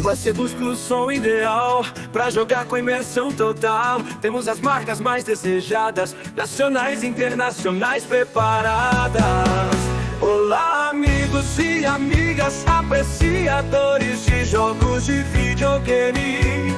Viva seduz pro som ideal, pra jogar com imersão total. Temos as marcas mais desejadas, nacionais e internacionais preparadas. Olá amigos e amigas, apreciadores de jogos de videogame,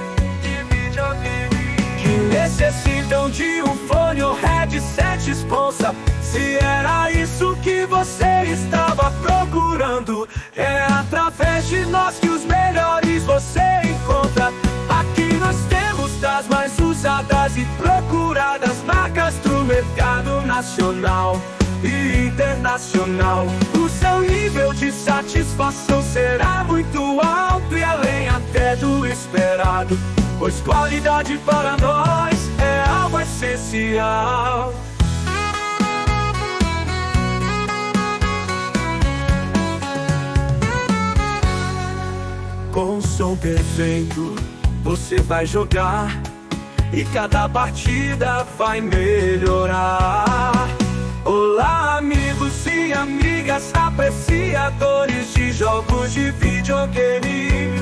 que necessitam de um fone ou headset responsa. Se era isso que você estava procurando, é através de nós que os melhores você encontra. Aqui nós temos das mais usadas e procuradas marcas do mercado nacional e internacional. O seu nível de satisfação será muito alto e além até do esperado, pois qualidade para nós é algo essencial. Com som perfeito você vai jogar e cada partida vai melhorar. Olá amigos e amigas, apreciadores de jogos de videogame,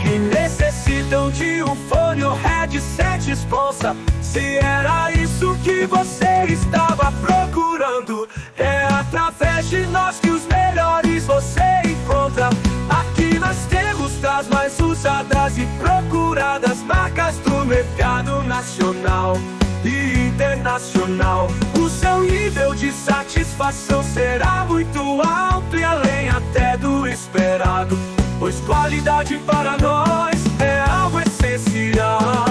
que necessitam de um fone ou headset responsa. Se era isso que você estava procurando, é através de nós que os melhores você encontra. Aqui nós temos das mais usadas e procuradas marcas do mercado nacional e internacional. O seu nível de satisfação será muito alto e além até do esperado, pois qualidade para nós é algo essencial.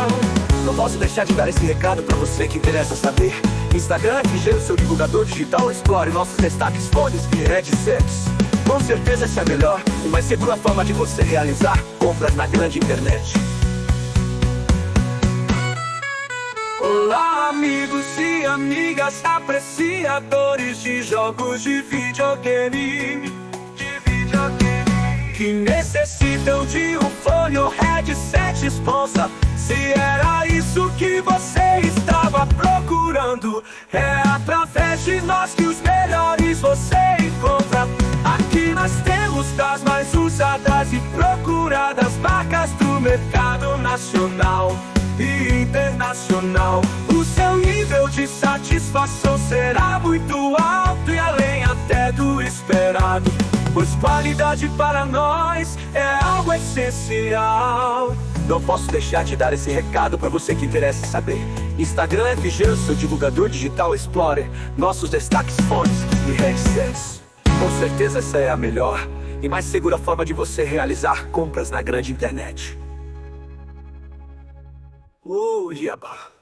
Não posso deixar de dar esse recado pra você que interessa saber. Instagram FG, o seu divulgador digital. Explore nossos destaques, fones e headsets. Com certeza essa é a melhor e mais segura forma de você realizar compras na grande internet. Olá amigos e amigas, apreciadores de jogos de videogame, que necessitam de um fone ou headset responsa. Se era isso que você estava procurando, é através de nós que os melhores você encontra. Aqui nós temos das mais usadas e procuradas marcas do mercado nacional e internacional. O seu nível de satisfação será muito alto e além até do esperado, pois qualidade para nós é algo essencial. Não posso deixar de dar esse recado para você que interessa saber. Instagram FG, o seu divulgador digital. Explore nossos destaques, fones e headsets. Com certeza essa é a melhor e mais segura forma de você realizar compras na grande internet. Iaba.